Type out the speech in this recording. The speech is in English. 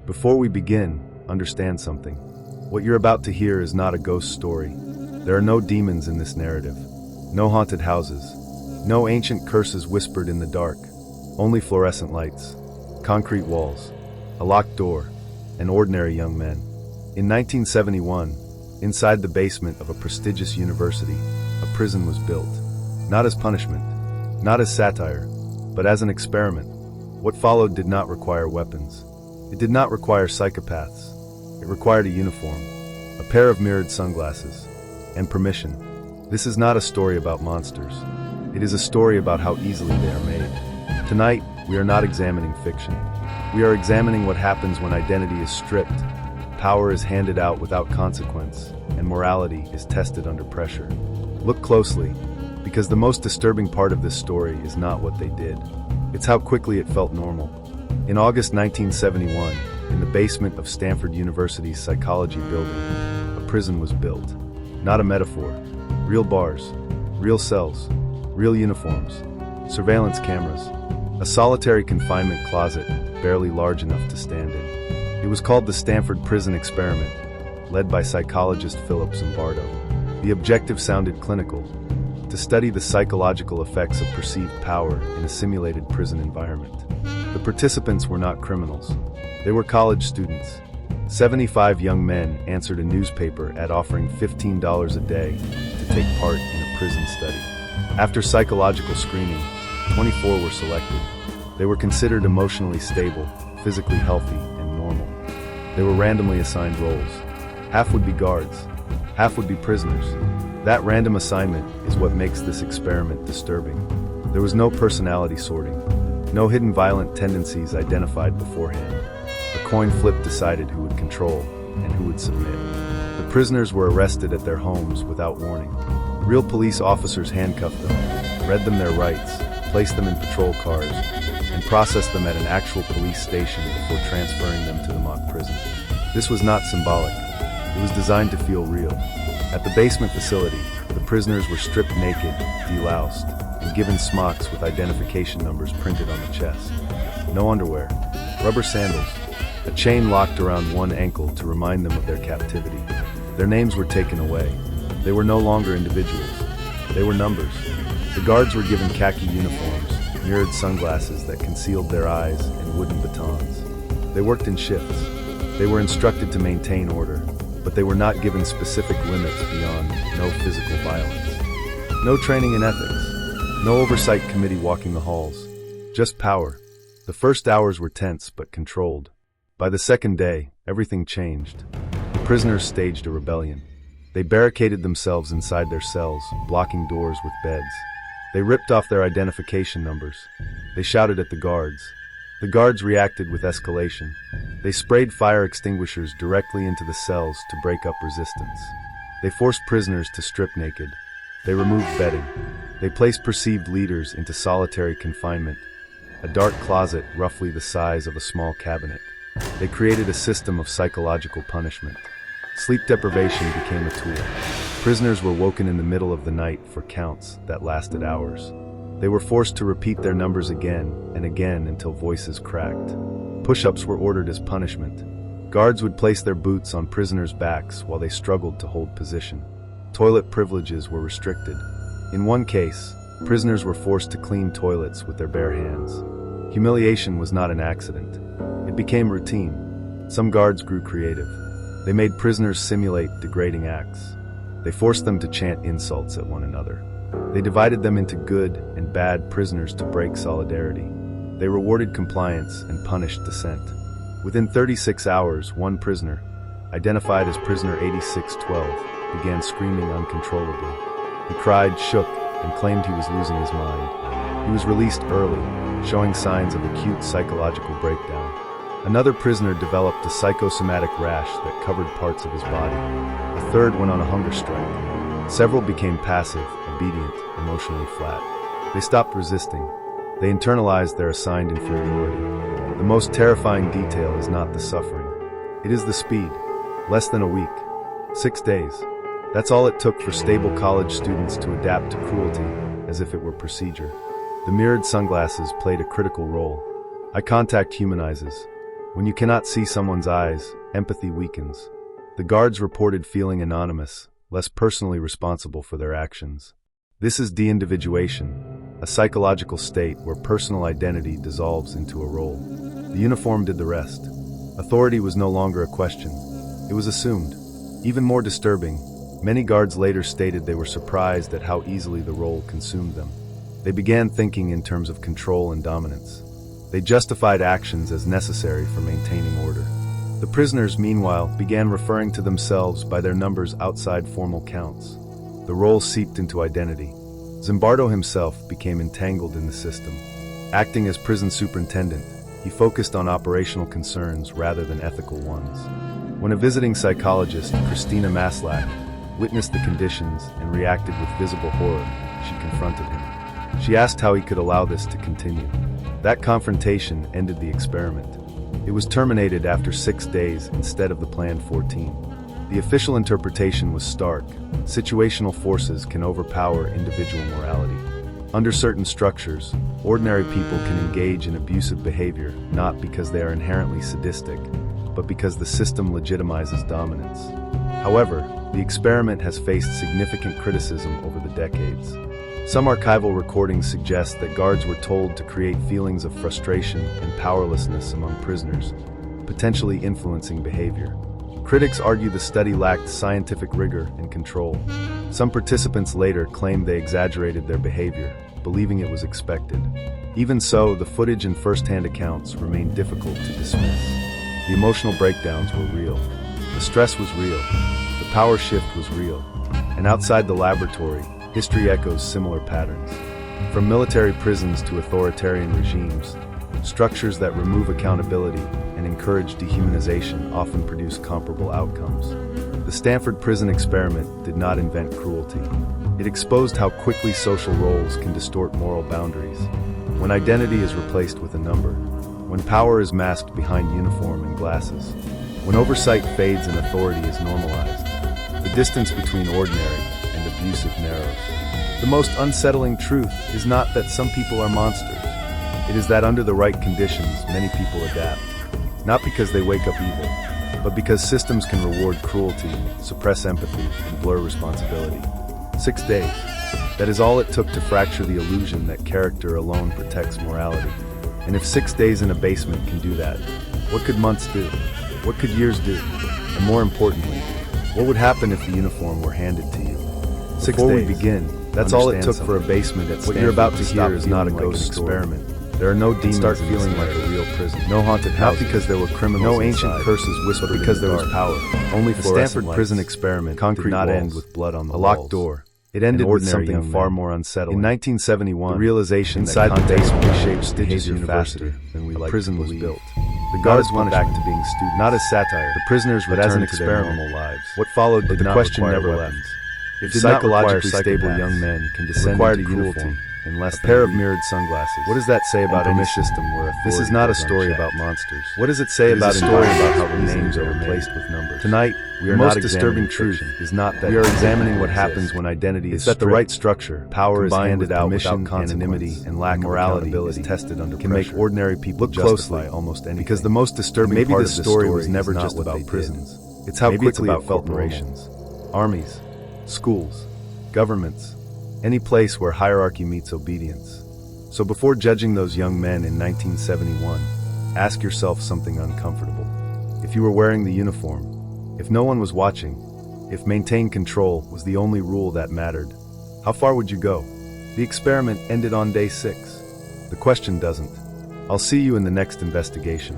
Before we begin, understand something. What you're about to hear is not a ghost story. There are no demons in this narrative, no haunted houses, no ancient curses whispered in the dark, only fluorescent lights, concrete walls, a locked door, and ordinary young men. In 1971, inside the basement of a prestigious university, a prison was built. Not as punishment, not as satire, but as an experiment. What followed did not require weapons. It did not require psychopaths. It required a uniform, a pair of mirrored sunglasses, and permission. This is not a story about monsters. It is a story about how easily they are made. Tonight, we are not examining fiction. We are examining what happens when identity is stripped, power is handed out without consequence, and morality is tested under pressure. Look closely, because the most disturbing part of this story is not what they did. It's how quickly it felt normal. In August 1971, in the basement of Stanford University's psychology building, a prison was built. Not a metaphor. Real bars, real cells, real uniforms, surveillance cameras, a solitary confinement closet barely large enough to stand in. It was called the Stanford Prison Experiment, led by psychologist Philip Zimbardo. The objective sounded clinical: to study the psychological effects of perceived power in a simulated prison environment. The participants were not criminals. They were college students. 75 young men answered a newspaper ad offering $15 a day to take part in a prison study. After psychological screening, 24 were selected. They were considered emotionally stable, physically healthy, and normal. They were randomly assigned roles. Half would be guards, half would be prisoners. That random assignment is what makes this experiment disturbing. There was no personality sorting, no hidden violent tendencies identified beforehand. A coin flip decided who would control and who would submit. The prisoners were arrested at their homes without warning. Real police officers handcuffed them, read them their rights, placed them in patrol cars, and processed them at an actual police station before transferring them to the mock prison. This was not symbolic. It was designed to feel real. At the basement facility, the prisoners were stripped naked, deloused, and given smocks with identification numbers printed on the chest. No underwear, rubber sandals, a chain locked around one ankle to remind them of their captivity. Their names were taken away. They were no longer individuals. They were numbers. The guards were given khaki uniforms, mirrored sunglasses that concealed their eyes, and wooden batons. They worked in shifts. They were instructed to maintain order, but they were not given specific limits beyond no physical violence. No training in ethics. No oversight committee walking the halls. Just power. The first hours were tense but controlled. By the second day, everything changed. The prisoners staged a rebellion. They barricaded themselves inside their cells, blocking doors with beds. They ripped off their identification numbers. They shouted at the guards. The guards reacted with escalation. They sprayed fire extinguishers directly into the cells to break up resistance. They forced prisoners to strip naked. They removed bedding. They placed perceived leaders into solitary confinement, a dark closet roughly the size of a small cabinet. They created a system of psychological punishment. Sleep deprivation became a tool. Prisoners were woken in the middle of the night for counts that lasted hours. They were forced to repeat their numbers again and again until voices cracked. Push-ups were ordered as punishment. Guards would place their boots on prisoners' backs while they struggled to hold position. Toilet privileges were restricted. In one case, prisoners were forced to clean toilets with their bare hands. Humiliation was not an accident. It became routine. Some guards grew creative. They made prisoners simulate degrading acts. They forced them to chant insults at one another. They divided them into good and bad prisoners to break solidarity. They rewarded compliance and punished dissent. Within 36 hours, one prisoner, identified as prisoner 8612, began screaming uncontrollably. He cried, shook, and claimed he was losing his mind. He was released early, showing signs of acute psychological breakdown. Another prisoner developed a psychosomatic rash that covered parts of his body. A third went on a hunger strike. Several became passive, obedient, emotionally flat. They stopped resisting. They internalized their assigned inferiority. The most terrifying detail is not the suffering. It is the speed. Less than a week. 6 days. That's all it took for stable college students to adapt to cruelty, as if it were procedure. The mirrored sunglasses played a critical role. Eye contact humanizes. When you cannot see someone's eyes, empathy weakens. The guards reported feeling anonymous, less personally responsible for their actions. This is de-individuation, a psychological state where personal identity dissolves into a role. The uniform did the rest. Authority was no longer a question. It was assumed. Even more disturbing, many guards later stated they were surprised at how easily the role consumed them. They began thinking in terms of control and dominance. They justified actions as necessary for maintaining order. The prisoners, meanwhile, began referring to themselves by their numbers outside formal counts. The role seeped into identity. Zimbardo himself became entangled in the system. Acting as prison superintendent, he focused on operational concerns rather than ethical ones. When a visiting psychologist, Christina Maslach, witnessed the conditions and reacted with visible horror, she confronted him. She asked how he could allow this to continue. That confrontation ended the experiment. It was terminated after 6 days instead of the planned 14. The official interpretation was stark. Situational forces can overpower individual morality. Under certain structures, ordinary people can engage in abusive behavior not because they are inherently sadistic, but because the system legitimizes dominance. However, the experiment has faced significant criticism over the decades. Some archival recordings suggest that guards were told to create feelings of frustration and powerlessness among prisoners, potentially influencing behavior. Critics argue the study lacked scientific rigor and control. Some participants later claimed they exaggerated their behavior, believing it was expected. Even so, the footage and first-hand accounts remain difficult to dismiss. The emotional breakdowns were real. The stress was real. The power shift was real. And outside the laboratory, history echoes similar patterns. From military prisons to authoritarian regimes, structures that remove accountability and encourage dehumanization often produce comparable outcomes. The Stanford Prison Experiment did not invent cruelty. It exposed how quickly social roles can distort moral boundaries. When identity is replaced with a number, when power is masked behind uniform and glasses, when oversight fades and authority is normalized, the distance between ordinary and abusive narrows. The most unsettling truth is not that some people are monsters. It is that under the right conditions, many people adapt. Not because they wake up evil, but because systems can reward cruelty, suppress empathy, and blur responsibility. 6 days. That is all it took to fracture the illusion that character alone protects morality. And if 6 days in a basement can do that, what could months do? What could years do? And more importantly, what would happen if the uniform were handed to you? 6 days. Before we begin, that's all it took for a basement at Stanford. What you're about to hear is not a ghost experiment. There are no demons. Start feeling like a real prison. No haunted houses. Not because there were criminals. No ancient curses whispered because there was power. Only the Stanford Prison Experiment concrete did not end with blood on the walls. A locked door. It ended with something far more unsettling. In 1971, the realization inside the basement reshaped stages faster than we like. Prison was built. The guards went back to being students, not as satire. The prisoners returned to their normal lives. What followed did not require weapons. If psychologically stable young men can descend into cruelty in less than a pair of mirrored sunglasses, what does that say about any system where this is not a story about monsters? What does it say about a story about how the names are replaced with numbers? Tonight, we are not disturbing truth is not that we are examining what happens when identity is that the right structure, power is handed out without anonymity, and lack of morality is tested under can make ordinary people look closely almost anything. Because the most disturbing part of the story was never just about prisons. It's how quickly it felt corporations, armies, schools, governments, any place where hierarchy meets obedience. So before judging those young men in 1971, ask yourself something uncomfortable. If you were wearing the uniform, if no one was watching, if maintain control was the only rule that mattered, how far would you go? The experiment ended on day 6. The question doesn't. I'll see you in the next investigation.